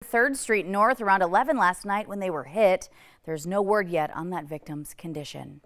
3rd Street North around 11 last night when they were hit. There's no word yet on that victim's condition.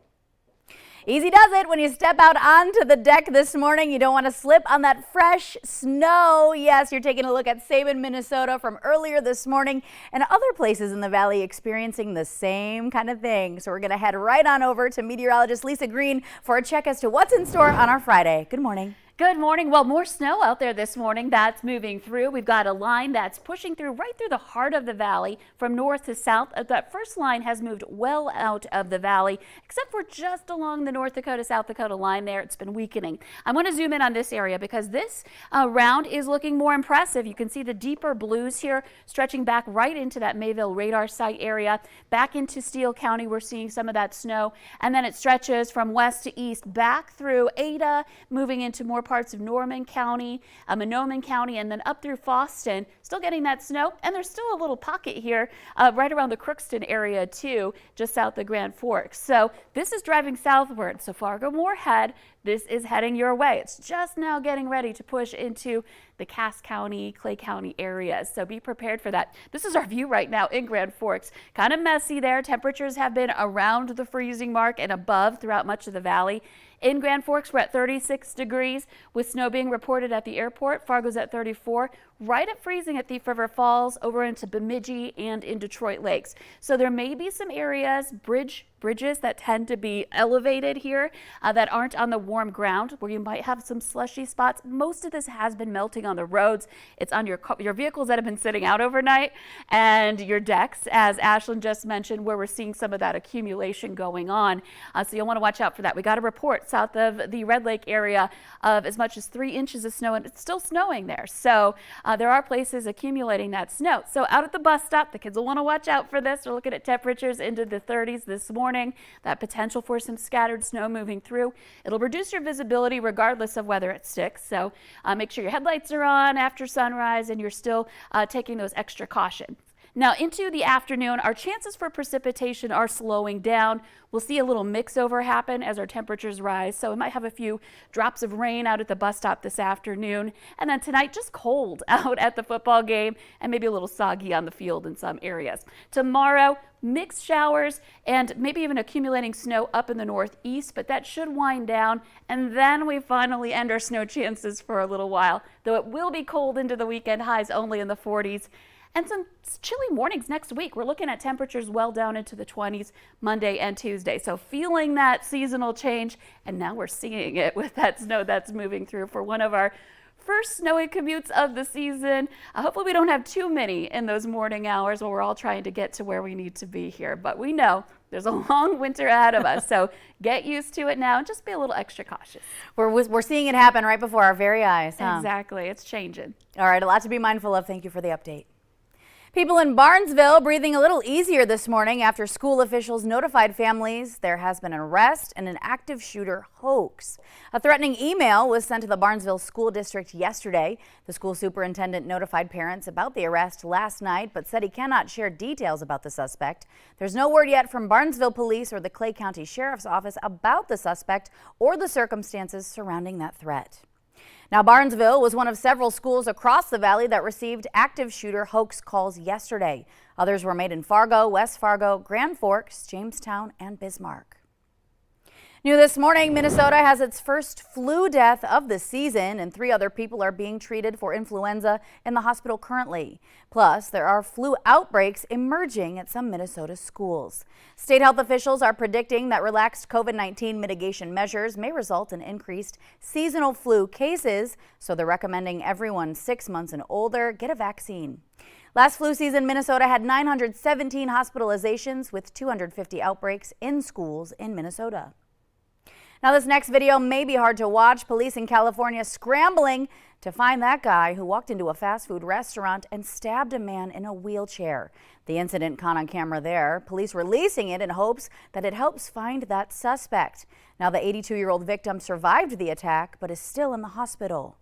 Easy does it when you step out onto the deck this morning. You don't want to slip on that fresh snow. Yes, you're taking a look at Sabin, Minnesota from earlier this morning and other places in the valley experiencing the same kind of thing. So we're going to head right on over to meteorologist Lisa Green for a check as to what's in store on our Friday. Good morning. Good morning. Well, more snow out there this morning. That's moving through. We've got a line that's pushing through right through the heart of the valley from north to south. That first line has moved well out of the valley, except for just along the North Dakota, South Dakota line there. It's been weakening. I want to zoom in on this area because this round is looking more impressive. You can see the deeper blues here stretching back right into that Mayville radar site area. Back into Steele County, we're seeing some of that snow. And then it stretches from west to east back through Ada, moving into more parts of Norman County, Mahnomen County, and then up through Fosston. Still getting that snow, and there's still a little pocket here right around the Crookston area too, just south of Grand Forks. So this is driving southward. So Fargo-Moorhead, this is heading your way. It's just now getting ready to push into the Cass County, Clay County areas. So be prepared for that. This is our view right now in Grand Forks. Kind of messy there. Temperatures have been around the freezing mark and above throughout much of the valley. In Grand Forks, we're at 36 degrees with snow being reported at the airport. Fargo's at 34, right at freezing at Thief River Falls, over into Bemidji and in Detroit Lakes. So there may be some areas, bridges that tend to be elevated here that aren't on the warm ground where you might have some slushy spots. Most of this has been melting on the roads. It's on your vehicles that have been sitting out overnight and your decks, as Ashlyn just mentioned, where we're seeing some of that accumulation going on. So you'll want to watch out for that. We got a report south of the Red Lake area of as much as 3 inches of snow, and it's still snowing there. So there are places accumulating that snow. So out at the bus stop, the kids will want to watch out for this. We're looking at temperatures into the 30s this morning. That potential for some scattered snow moving through. It'll reduce your visibility regardless of whether it sticks. So make sure your headlights are on after sunrise and you're still taking those extra cautions. Now into the afternoon, our chances for precipitation are slowing down. We'll see a little mix over happen as our temperatures rise. So we might have a few drops of rain out at the bus stop this afternoon. And then tonight, just cold out at the football game and maybe a little soggy on the field in some areas. Tomorrow, mixed showers and maybe even accumulating snow up in the northeast, but that should wind down. And then we finally end our snow chances for a little while, though it will be cold into the weekend, highs only in the 40s. And some chilly mornings next week. We're looking at temperatures well down into the 20s Monday and Tuesday. So feeling that seasonal change, and now we're seeing it with that snow that's moving through for one of our first snowy commutes of the season. Hopefully we don't have too many in those morning hours while we're all trying to get to where we need to be here. But we know there's a long winter ahead of us, so get used to it now and just be a little extra cautious. We're seeing it happen right before our very eyes, huh? Exactly. It's changing. All right, a lot to be mindful of. Thank you for the update. People in Barnesville breathing a little easier this morning after school officials notified families there has been an arrest and an active shooter hoax. A threatening email was sent to the Barnesville School District yesterday. The school superintendent notified parents about the arrest last night, but said he cannot share details about the suspect. There's no word yet from Barnesville Police or the Clay County Sheriff's Office about the suspect or the circumstances surrounding that threat. Now, Barnesville was one of several schools across the valley that received active shooter hoax calls yesterday. Others were made in Fargo, West Fargo, Grand Forks, Jamestown, and Bismarck. New this morning, Minnesota has its first flu death of the season, and 3 other people are being treated for influenza in the hospital currently. Plus, there are flu outbreaks emerging at some Minnesota schools. State health officials are predicting that relaxed COVID-19 mitigation measures may result in increased seasonal flu cases, so they're recommending everyone 6 months and older get a vaccine. Last flu season, Minnesota had 917 hospitalizations with 250 outbreaks in schools in Minnesota. Now, this next video may be hard to watch. Police in California scrambling to find that guy who walked into a fast food restaurant and stabbed a man in a wheelchair. The incident caught on camera there. Police releasing it in hopes that it helps find that suspect. Now, the 82-year-old victim survived the attack but is still in the hospital.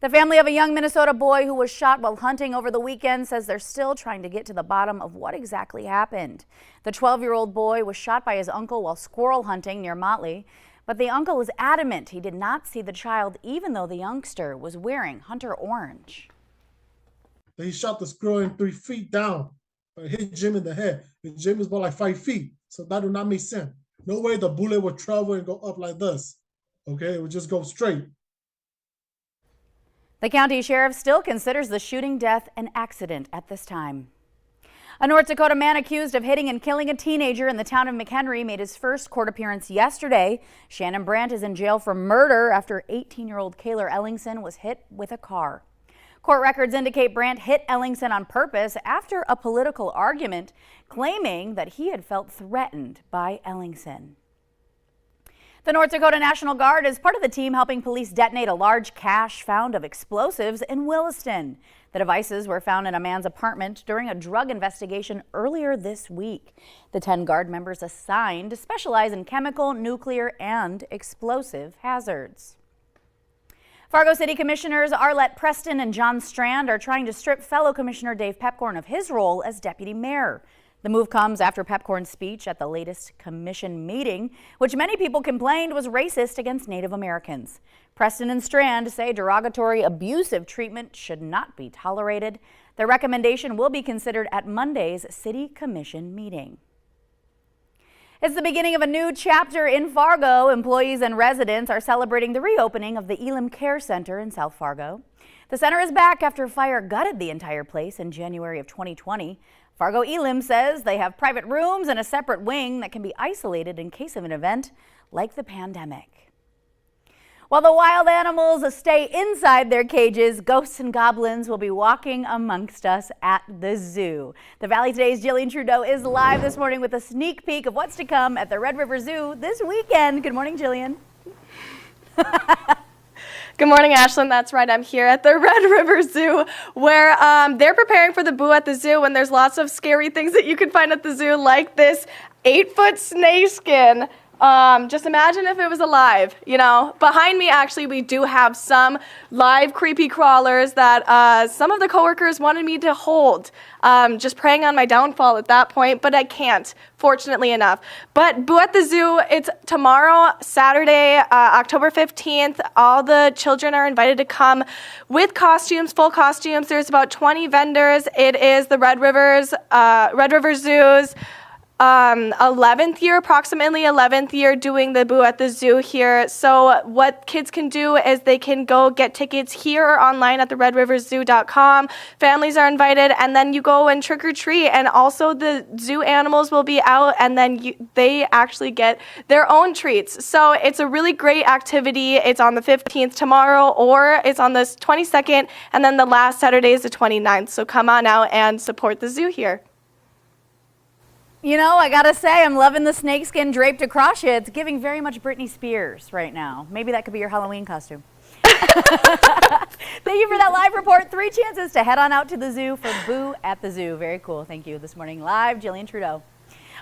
The family of a young Minnesota boy who was shot while hunting over the weekend says they're still trying to get to the bottom of what exactly happened. The 12-year-old boy was shot by his uncle while squirrel hunting near Motley, but the uncle is adamant he did not see the child even though the youngster was wearing hunter orange. that he shot the squirrel in 3 feet down, but hit Jim in the head. And Jim is about like 5 feet. So that do not make sense. No way the bullet would travel and go up like this. Okay, it would just go straight. The county sheriff still considers the shooting death an accident at this time. A North Dakota man accused of hitting and killing a teenager in the town of McHenry made his first court appearance yesterday. Shannon Brandt is in jail for murder after 18-year-old Kayler Ellingson was hit with a car. Court records indicate Brandt hit Ellingson on purpose after a political argument, claiming that he had felt threatened by Ellingson. The North Dakota National Guard is part of the team helping police detonate a large cache found of explosives in Williston. The devices were found in a man's apartment during a drug investigation earlier this week. The 10 Guard members assigned specialize in chemical, nuclear, and explosive hazards. Fargo City Commissioners Arlette Preston and John Strand are trying to strip fellow Commissioner Dave Pepcorn of his role as deputy mayor. The move comes after Pepcorn's speech at the latest commission meeting, which many people complained was racist against Native Americans. Preston and Strand say derogatory, abusive treatment should not be tolerated. Their recommendation will be considered at Monday's City Commission meeting. It's the beginning of a new chapter in Fargo. Employees and residents are celebrating the reopening of the Elam Care Center in South Fargo. The center is back after fire gutted the entire place in January of 2020. Fargo Elam says they have private rooms and a separate wing that can be isolated in case of an event like the pandemic. While the wild animals stay inside their cages, ghosts and goblins will be walking amongst us at the zoo. The Valley Today's Jillian Trudeau is live this morning with a sneak peek of what's to come at the Red River Zoo this weekend. Good morning, Jillian. Good morning, Ashlyn. That's right. I'm here at the Red River Zoo where they're preparing for the Boo at the Zoo, and there's lots of scary things that you can find at the zoo, like this 8-foot snakeskin. Just imagine if it was alive, you know. Behind me, actually, we do have some live creepy crawlers that some of the coworkers wanted me to hold, just preying on my downfall at that point, but I can't, fortunately enough. But Boo at the Zoo, it's tomorrow, Saturday, October 15th. All the children are invited to come with costumes, full costumes. There's about 20 vendors. It is the Red River Zoo's 11th year doing the Boo at the Zoo here. So what kids can do is they can go get tickets here or online at the redriverzoo.com. Families are invited, and then you go and trick or treat, and also the zoo animals will be out, and then they actually get their own treats. So it's a really great activity. It's on the 15th tomorrow, or it's on the 22nd, and then the last Saturday is the 29th. So come on out and support the zoo here. You know, I gotta say, I'm loving the snakeskin draped across you. It's giving very much Britney Spears right now. Maybe that could be your Halloween costume. Thank you for that live report. 3 chances to head on out to the zoo for Boo at the Zoo. Very cool. Thank you. This morning live, Jillian Trudeau.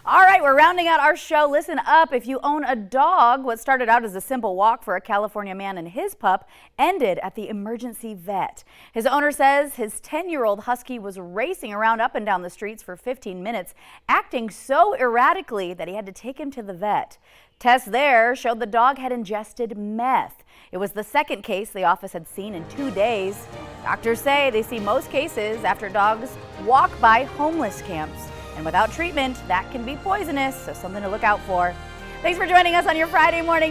All right, we're rounding out our show. Listen up. If you own a dog, what started out as a simple walk for a California man and his pup ended at the emergency vet. His owner says his 10-year-old husky was racing around up and down the streets for 15 minutes, acting so erratically that he had to take him to the vet. Tests there showed the dog had ingested meth. It was the second case the office had seen in 2 days. Doctors say they see most cases after dogs walk by homeless camps. And without treatment, that can be poisonous, so something to look out for. Thanks for joining us on your Friday morning.